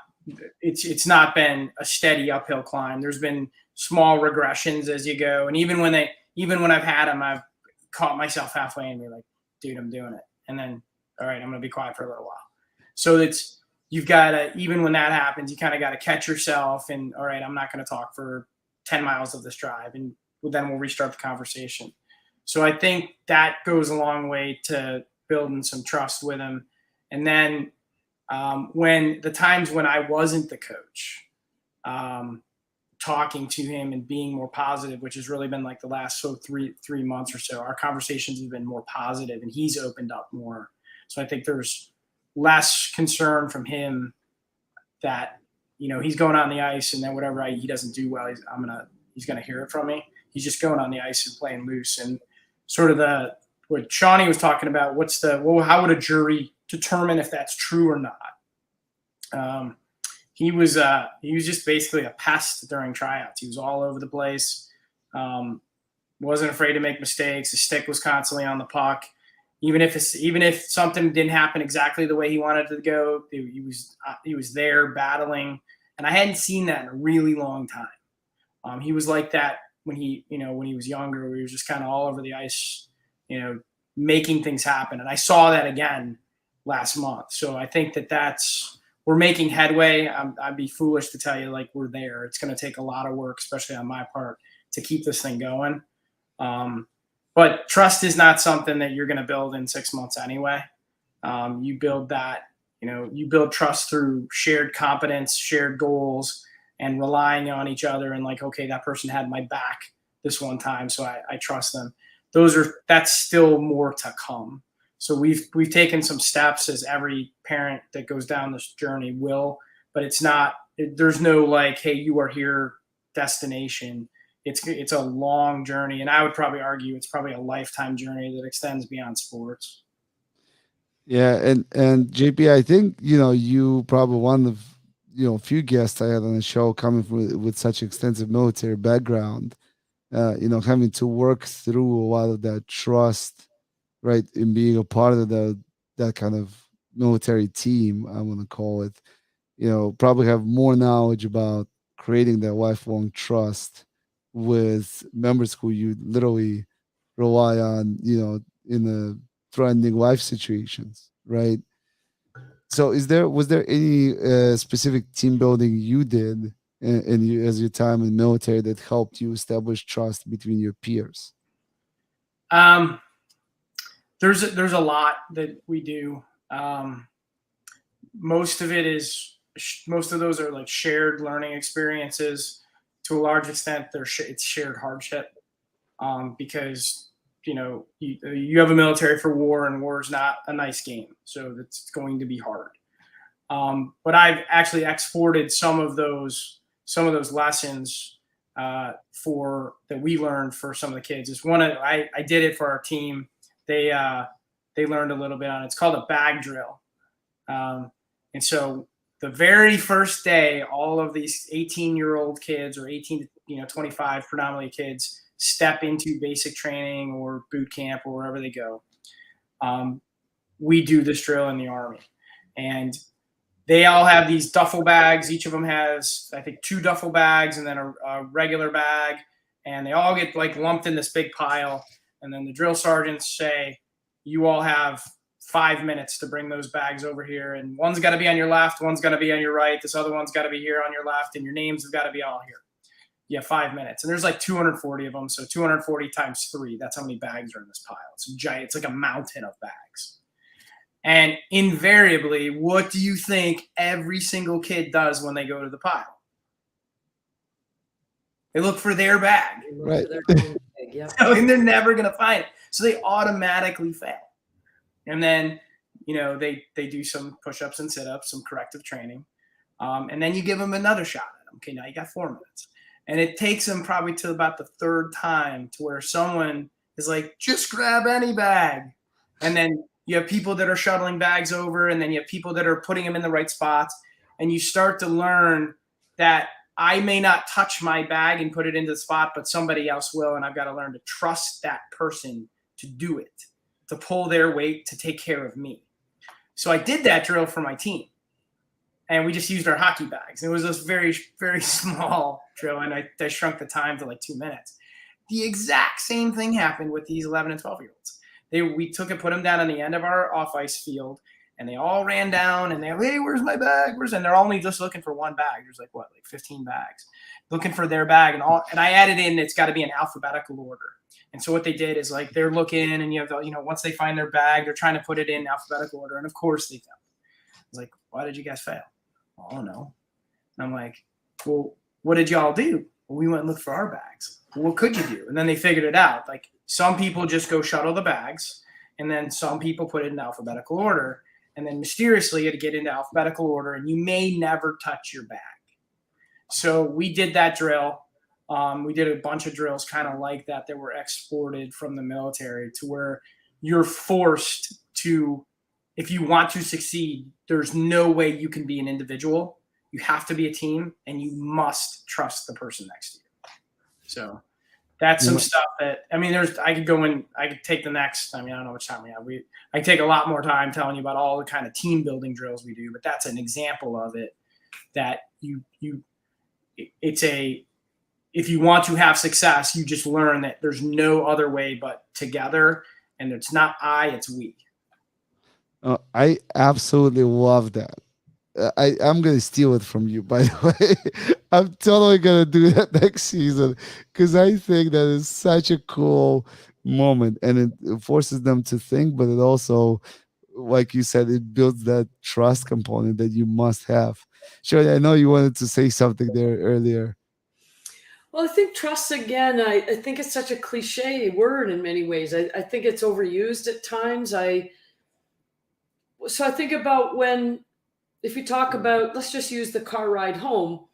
it's not been a steady uphill climb. There's been small regressions as you go. And even when I've had them, I've caught myself halfway and be like, dude, I'm doing it. And then, all right, I'm going to be quiet for a little while. So you've got to, even when that happens, you kind of got to catch yourself and, all right, I'm not going to talk for 10 miles of this drive. And then we'll restart the conversation. So I think that goes a long way to building some trust with him. And then when the times when I wasn't the coach, talking to him and being more positive, which has really been like the last three months or so, our conversations have been more positive and he's opened up more. So I think there's less concern from him that, he's going on the ice and then whatever he doesn't do well, he's gonna hear it from me. He's just going on the ice and playing loose. And sort of what Shawnee was talking about, how would a jury determine if that's true or not? He was just basically a pest during tryouts. He was all over the place. Wasn't afraid to make mistakes. His stick was constantly on the puck. Even if something didn't happen exactly the way he wanted it to go, he was there battling. And I hadn't seen that in a really long time. He was like that when he was younger, where he was just kind of all over the ice, making things happen. And I saw that again last month. So I think we're making headway. I'd be foolish to tell you like we're there. It's going to take a lot of work, especially on my part, to keep this thing going. But trust is not something that you're going to build in 6 months anyway. You build that, you build trust through shared competence, shared goals, and relying on each other. And like, okay, that person had my back this one time, so I trust them. That's still more to come. So we've taken some steps, as every parent that goes down this journey will, but there's no like, hey, you are here destination. It's a long journey, and I would probably argue it's probably a lifetime journey that extends beyond sports. Yeah, and JP, I think you probably one of few guests I had on the show coming from with such extensive military background. Having to work through a lot of that trust, right, in being a part of that kind of military team, I want to call it. Probably have more knowledge about creating that lifelong trust with members who you literally rely on, in the threatening life situations, right? So was there any specific team building you did as your time in the military that helped you establish trust between your peers? Um, there's a lot that we do. Um, most of those are like shared learning experiences. To a large extent, it's shared hardship, because you have a military for war, and war is not a nice game, so that's going to be hard. But I've actually exported some of those lessons that we learned for some of the kids. I did it for our team. They learned a little bit on it. It's called a bag drill. And so the very first day, all of these 18-year-old kids, or 18 to 25 predominantly kids, step into basic training or boot camp or wherever they go. We do this drill in the Army, and they all have these duffel bags. Each of them has, I think, 2 duffel bags and then a regular bag, and they all get like lumped in this big pile. And then the drill sergeants say, you all have 5 minutes to bring those bags over here, and one's got to be on your left, one's got to be on your right, this other one's got to be here on your left, and your names have got to be all here. You have 5 minutes, and there's like 240 of them, so 240 times 3, that's how many bags are in this pile. It's giant. It's like a mountain of bags. And invariably, what do you think every single kid does when they go to the pile? They look for their bag. Right. Yeah. And they're never going to find it, so they automatically fail. And then, they do some push-ups and sit-ups, some corrective training. And then you give them another shot at them. Okay, now you got 4 minutes. And it takes them probably to about the 3rd time to where someone is like, just grab any bag. And then you have people that are shuttling bags over, and then you have people that are putting them in the right spots. And you start to learn that I may not touch my bag and put it into the spot, but somebody else will. And I've got to learn to trust that person to do it, to pull their weight, to take care of me. So I did that drill for my team, and we just used our hockey bags. It was this very, very small drill, and I shrunk the time to like 2 minutes. The exact same thing happened with these 11 and 12-year-olds. We took and put them down on the end of our off-ice field, and they all ran down, and they're, hey, where's my bag? And they're only just looking for one bag. There's like 15 bags, looking for their bag, and I added in, it's got to be in alphabetical order. And so what they did is like they're looking, and you have, once they find their bag, they're trying to put it in alphabetical order, and of course they failed. I was like, why did you guys fail? I don't know. And I'm like, well, what did y'all do? Well, we went and looked for our bags. Well, what could you do? And then they figured it out. Like, some people just go shuttle the bags, and then some people put it in alphabetical order, and then mysteriously you had to get into alphabetical order, and you may never touch your bag. So we did that drill. We did a bunch of drills kind of like that were exported from the military, to where you're forced to, if you want to succeed, there's no way you can be an individual. You have to be a team, and you must trust the person next to you. So that's some stuff that, I could take the next, I don't know how much time we have. I take a lot more time telling you about all the kind of team building drills we do, but that's an example of it, that if you want to have success, you just learn that there's no other way but together, and it's not I, it's we. I absolutely love that. I'm going to steal it from you, by the way. I'm totally going to do that next season, because I think that is such a cool moment, and it forces them to think, but it also, like you said, it builds that trust component that you must have. Shawnee, I know you wanted to say something there earlier. Well, I think trust, again, I think it's such a cliche word in many ways. I think it's overused at times. So I think about if you talk about, let's just use the car ride home,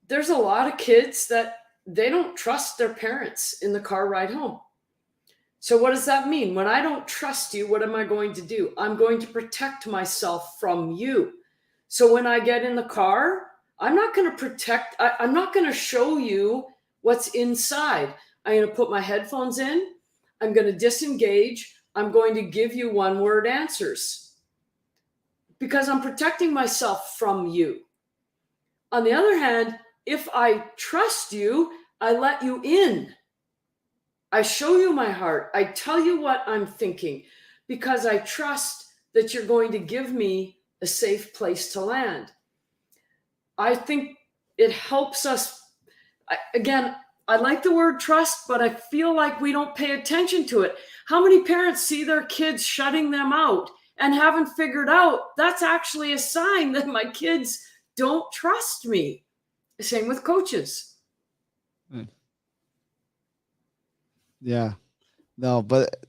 there's a lot of kids that they don't trust their parents in the car ride home. So what does that mean? When I don't trust you, what am I going to do? I'm going to protect myself from you. So when I get in the car, I'm not going to show you what's inside. I'm going to put my headphones in. I'm going to disengage. I'm going to give you one-word answers, because I'm protecting myself from you. On the other hand, if I trust you, I let you in. I show you my heart. I tell you what I'm thinking because I trust that you're going to give me a safe place to land. I think it helps us. Again, I like the word trust, but I feel like we don't pay attention to it. How many parents see their kids shutting them out and haven't figured out that's actually a sign that my kids don't trust me? Same with coaches. Yeah. No, but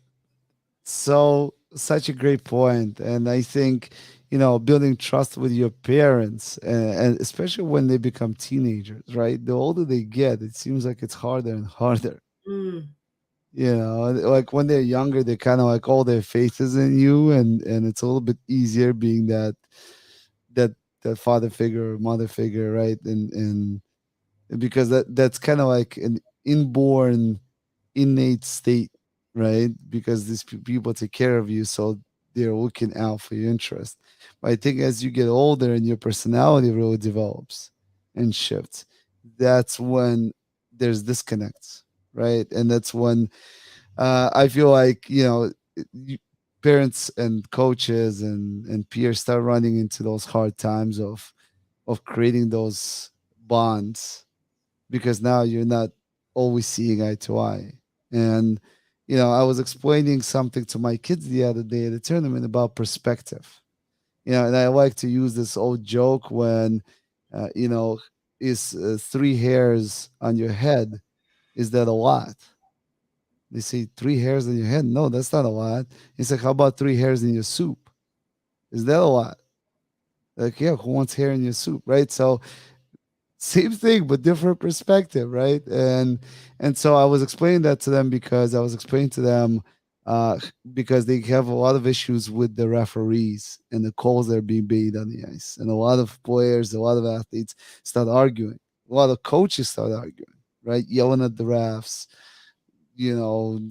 such a great point. And I think, building trust with your parents, and especially when they become teenagers, right? The older they get, it seems like it's harder and harder. Mm. Like when they're younger, they kind of like all their faith is in you, and it's a little bit easier being that that father figure or mother figure, right? And because that's kind of like an inborn innate state, right? Because these people take care of you, so they're looking out for your interest. But I think as you get older and your personality really develops and shifts, that's when there's disconnects, right? And that's when I feel like parents and coaches and peers start running into those hard times of creating those bonds because now you're not always seeing eye to eye. And I was explaining something to my kids the other day at a tournament about perspective. And I like to use this old joke when is 3 hairs on your head, is that a lot? They say 3 hairs on your head. No, that's not a lot. It's like, how about 3 hairs in your soup? Is that a lot? Like, yeah, who wants hair in your soup, right? So same thing but different perspective, right? And so I was explaining that to them because I was explaining to them because they have a lot of issues with the referees and the calls that are being made on the ice, and a lot of players, a lot of athletes start arguing, a lot of coaches start arguing, right, yelling at the refs,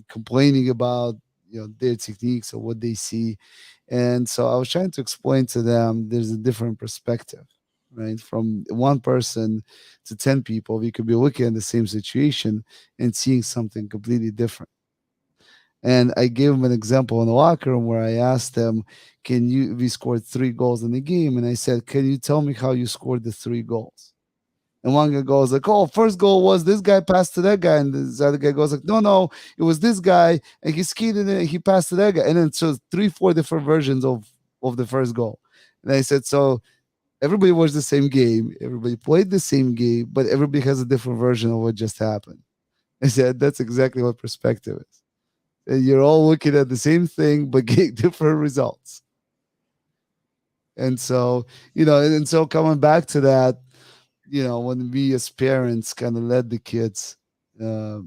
complaining about their techniques or what they see. And so I was trying to explain to them there's a different perspective, right? From one person to 10 people, we could be looking at the same situation and seeing something completely different. And I gave them an example in the locker room where I asked them, we scored 3 goals in the game. And I said, can you tell me how you scored the 3 goals? And one guy goes like, "Oh, first goal was this guy passed to that guy," and the other guy goes like, "No, it was this guy, and he skated it, and he passed to that guy." And then so 3, 4 different versions of the first goal. And I said, so everybody watched the same game, everybody played the same game, but everybody has a different version of what just happened. I said that's exactly what perspective is. And you're all looking at the same thing, but getting different results. And so, and so coming back to that, when we as parents kind of let the kids uh,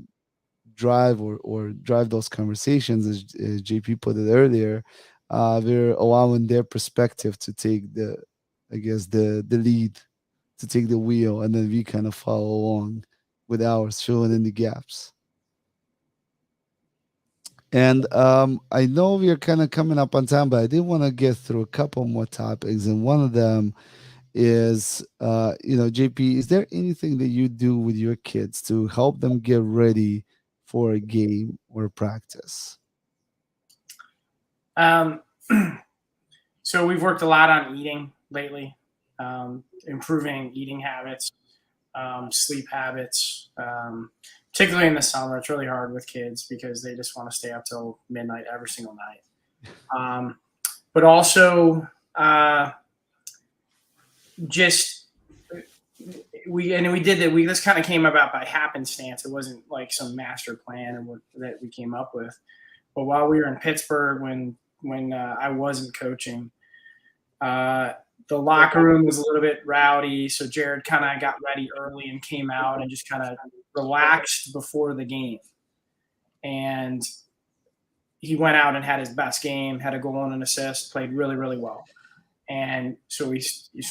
drive or drive those conversations, as JP put it earlier, we're allowing their perspective to take I guess, the lead, to take the wheel, and then we kind of follow along with ours, filling in the gaps. And I know we are kind of coming up on time, but I did want to get through a couple more topics, and one of them is JP, is there anything that you do with your kids to help them get ready for a game or a practice? So we've worked a lot on eating lately, improving eating habits, sleep habits, particularly in the summer. It's really hard with kids because they just want to stay up till midnight every single night. But also just we did that. This kind of came about by happenstance. It wasn't like some master plan that we came up with. But while we were in Pittsburgh, when I wasn't coaching, the locker room was a little bit rowdy. So Jared kind of got ready early and came out and just kind of relaxed before the game. And he went out and had his best game, had a goal and an assist, played really, really well. And so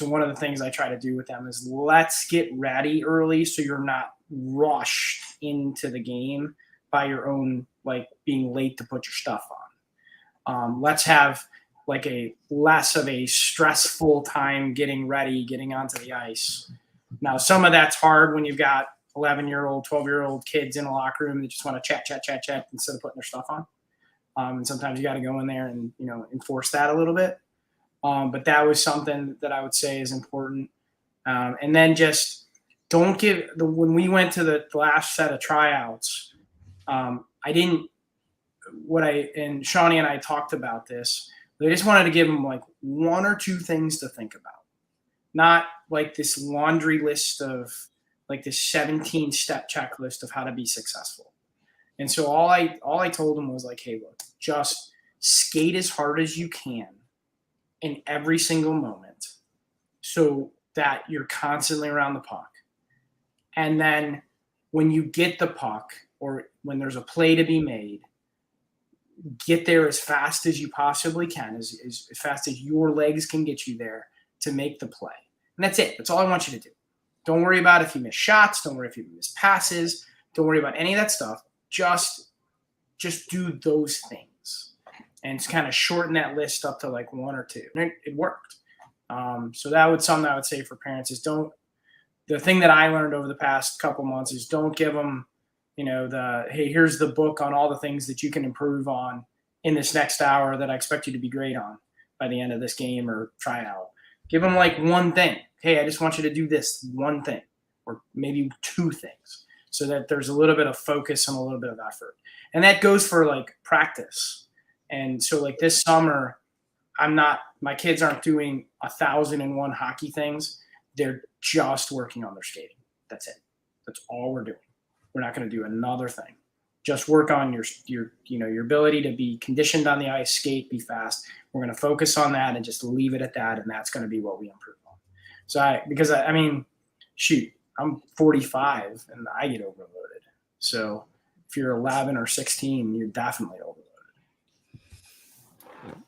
one of the things I try to do with them is let's get ready early so you're not rushed into the game by your own, like being late to put your stuff on. Let's have like a less of a stressful time getting ready, getting onto the ice. Now, some of that's hard when you've got 11-year-old, 12-year-old kids in a locker room that just want to chat instead of putting their stuff on. And sometimes you got to go in there and, enforce that a little bit. But that was something that I would say is important. And then just don't when we went to the last set of tryouts, and Shawnee and I talked about this. They just wanted to give them like 1 or 2 things to think about, not like this laundry list of like this 17-step checklist of how to be successful. And so all I told them was like, hey, look, just skate as hard as you can in every single moment so that you're constantly around the puck. And then when you get the puck or when there's a play to be made, get there as fast as you possibly can, as fast as your legs can get you there to make the play. And that's it. That's all I want you to do. Don't worry about if you miss shots. Don't worry if you miss passes. Don't worry about any of that stuff. Just do those things and kind of shorten that list up to like 1 or 2. And it worked. So that would something I would say for parents is the thing that I learned over the past couple months is don't give them, hey, here's the book on all the things that you can improve on in this next hour that I expect you to be great on by the end of this game or tryout. Give them like one thing. Hey, I just want you to do this one thing or maybe 2 things so that there's a little bit of focus and a little bit of effort. And that goes for like practice. And so like this summer, my kids aren't doing 1,001 hockey things. They're just working on their skating. That's it. That's all we're doing. We're not going to do another thing. Just work on your ability to be conditioned on the ice, skate, be fast. We're going to focus on that and just leave it at that, and that's going to be what we improve on. So I'm 45 and I get overloaded. So if you're 11 or 16, you're definitely overloaded.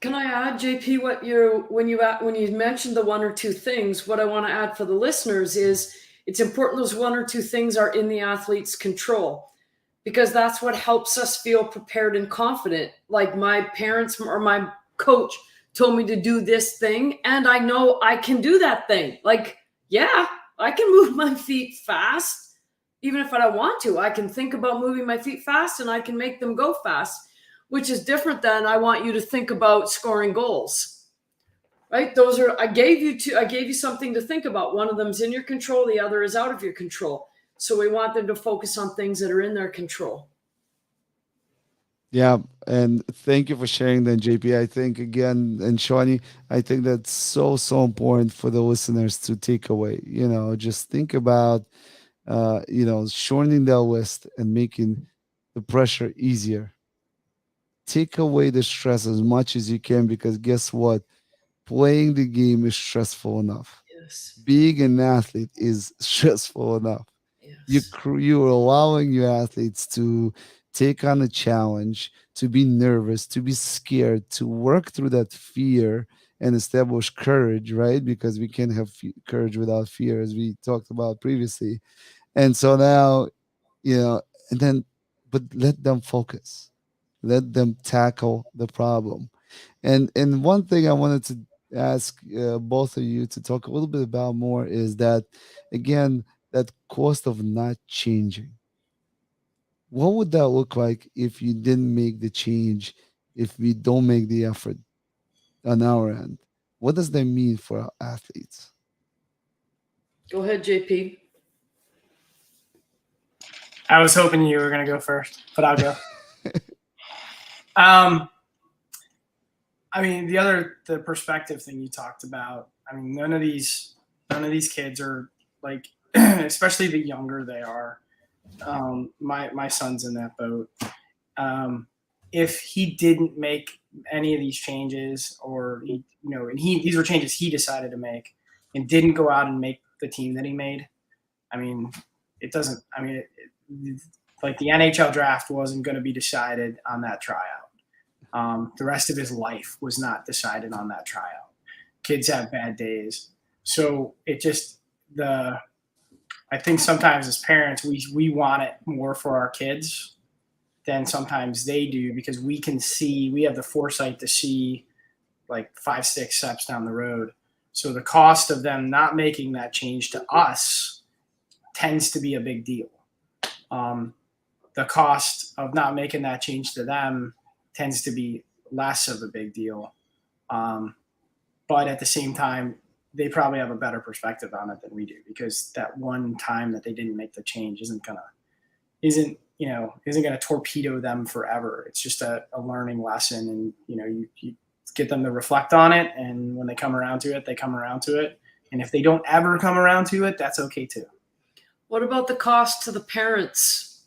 Can I add, JP, when you mentioned the 1 or 2 things, what I want to add for the listeners is it's important those 1 or 2 things are in the athlete's control, because that's what helps us feel prepared and confident. Like my parents or my coach told me to do this thing, and I know I can do that thing. Like, yeah, I can move my feet fast. Even if I don't want to, I can think about moving my feet fast and I can make them go fast, which is different than I want you to think about scoring goals, right? I gave you something to think about. One of them's in your control. The other is out of your control. So we want them to focus on things that are in their control. Yeah, and thank you for sharing that, JP. I think again, and Shawnee, I think that's so important for the listeners to take away. Just think about, shortening the list and making the pressure easier. Take away the stress as much as you can, because guess what? Playing the game is stressful enough. Yes. Being an athlete is stressful enough. Yes. You're allowing your athletes to take on a challenge, to be nervous, to be scared, to work through that fear and establish courage, right? Because we can't have courage without fear, as we talked about previously. And so now, and then, but let them focus, let them tackle the problem. And one thing I wanted to ask both of you to talk a little bit about more is that, again, that cost of not changing. What would that look like if you didn't make the change, if we don't make the effort on our end? What does that mean for our athletes? Go ahead, JP. I was hoping you were going to go first, but I'll go. The perspective thing you talked about, none of these kids are like, especially the younger they are. My son's in that boat. If he didn't make any of these changes, or these were changes he decided to make and didn't go out and make the team that he made, like the NHL draft wasn't going to be decided on that tryout. The rest of his life was not decided on that tryout. Kids have bad days. So I think sometimes as parents, we want it more for our kids than sometimes they do, because we have the foresight to see like 5-6 steps down the road. So the cost of them not making that change to us tends to be a big deal. the cost of not making that change to them tends to be less of a big deal. But at the same time, they probably have a better perspective on it than we do, because that one time that they didn't make the change isn't gonna torpedo them forever. It's just a learning lesson, and you get them to reflect on it, and when they come around to it, they come around to it. And if they don't ever come around to it, that's okay too. What about the cost to the parents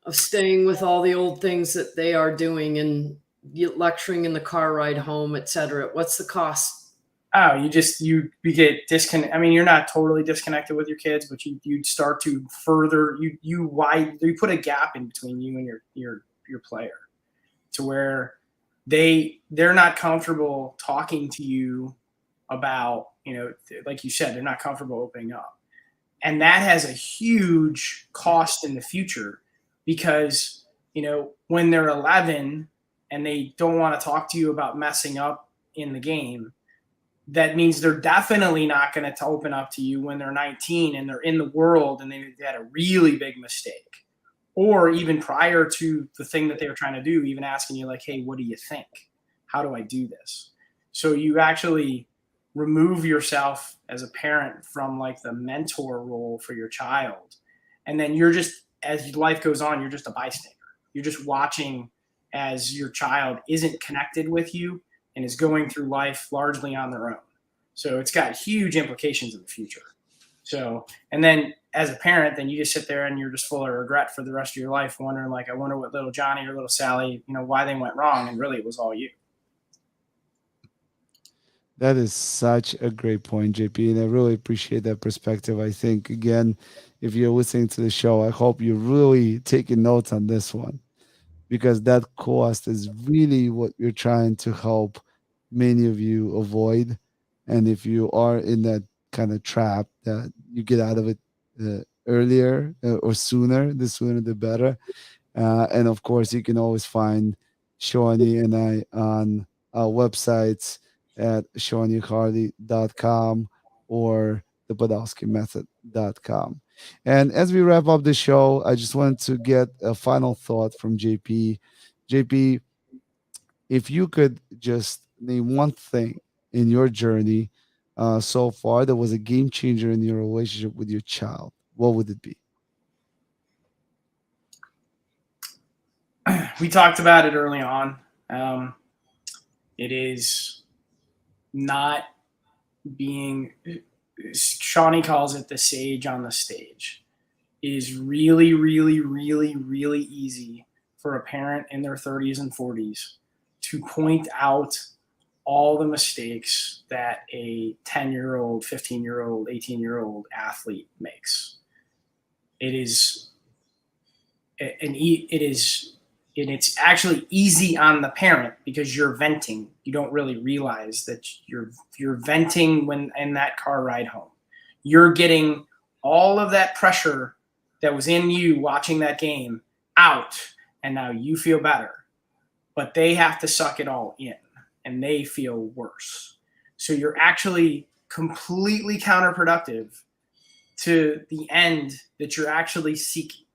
of staying with all the old things that they are doing and lecturing in the car ride home, etc.? What's the cost? Oh, you get disconnect. I mean, you're not totally disconnected with your kids, but you start to further you put a gap in between you and your player, to where they're not comfortable talking to you about, like you said, they're not comfortable opening up. And that has a huge cost in the future, because, when they're 11 and they don't want to talk to you about messing up in the game, that means they're definitely not going to open up to you when they're 19 and they're in the world and they had a really big mistake, or even prior to the thing that they were trying to do, even asking you like, hey, what do you think? How do I do this? So you actually remove yourself as a parent from like the mentor role for your child. And then you're just, as life goes on, you're just a bystander. You're just watching as your child isn't connected with you and is going through life largely on their own. So it's got huge implications in the future. So, and then as a parent, then you just sit there and you're just full of regret for the rest of your life, wondering like, I wonder what little Johnny or little Sally, why they went wrong. And really it was all you. That is such a great point, JP, and I really appreciate that perspective. I think, again, if you're listening to the show, I hope you're really taking notes on this one, because that cost is really what you're trying to help many of you avoid. And if you are in that kind of trap, that you get out of it earlier or sooner, the sooner the better. And of course, you can always find Shawnee and I on our websites at ShawneeHarle.com or thepodolskimethod.com. And as we wrap up the show, I just wanted to get a final thought from JP. JP, if you could just name one thing in your journey so far that was a game changer in your relationship with your child, what would it be? We talked about it early on. It is not being, Shawnee calls it the sage on the stage. It is really, really, really, really easy for a parent in their 30s and 40s to point out all the mistakes that a 10-year-old, 15-year-old, 18-year-old athlete makes. It's actually easy on the parent because you're venting. You don't really realize that you're venting when in that car ride home. You're getting all of that pressure that was in you watching that game out, and now you feel better. But they have to suck it all in, and they feel worse. So you're actually completely counterproductive to the end that you're actually seeking,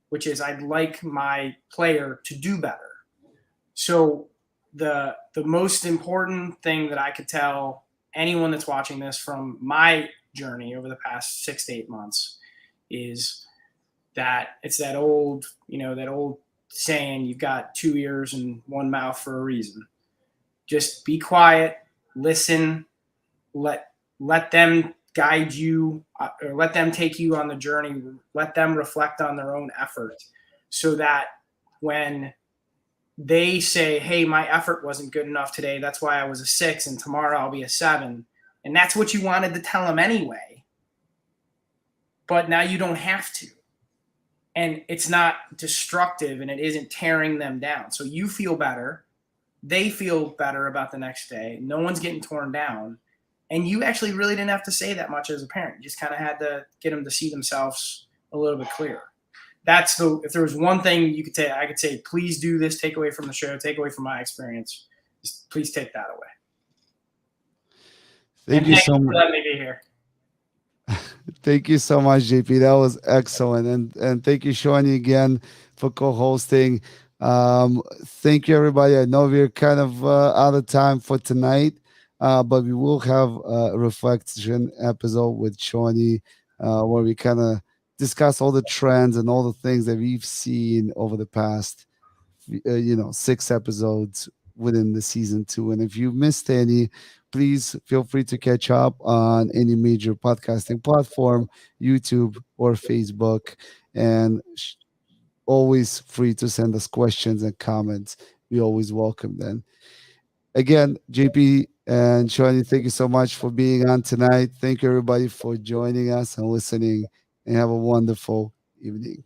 which is I'd like my player to do better. So the most important thing that I could tell anyone that's watching this from my journey over the past 6 to 8 months is that it's that old saying, you've got 2 ears and 1 mouth for a reason. Just be quiet, listen, let them guide you, or let them take you on the journey, let them reflect on their own effort, so that when they say, hey, my effort wasn't good enough today, that's why I was a 6 and tomorrow I'll be a 7, and that's what you wanted to tell them anyway, but now you don't have to, and it's not destructive and it isn't tearing them down. So you feel better, they feel better about the next day, no one's getting torn down. And you actually really didn't have to say that much as a parent. You just kind of had to get them to see themselves a little bit clearer. If there was one thing you could say, I could say, please do this, take away from the show, take away from my experience. Just please take that away. Thank you so much for letting me be here. Thank you so much, JP. That was excellent, and thank you, Shawnee, again for co-hosting. Thank you, everybody. I know we're kind of out of time for tonight, but we will have a reflection episode with Shawnee where we kind of discuss all the trends and all the things that we've seen over the past 6 episodes within the season 2. And if you missed any, please feel free to catch up on any major podcasting platform, YouTube or Facebook, and always free to send us questions and comments. We always welcome them. Again, JP and Shawnee, thank you so much for being on tonight. Thank you, everybody, for joining us and listening, and have a wonderful evening.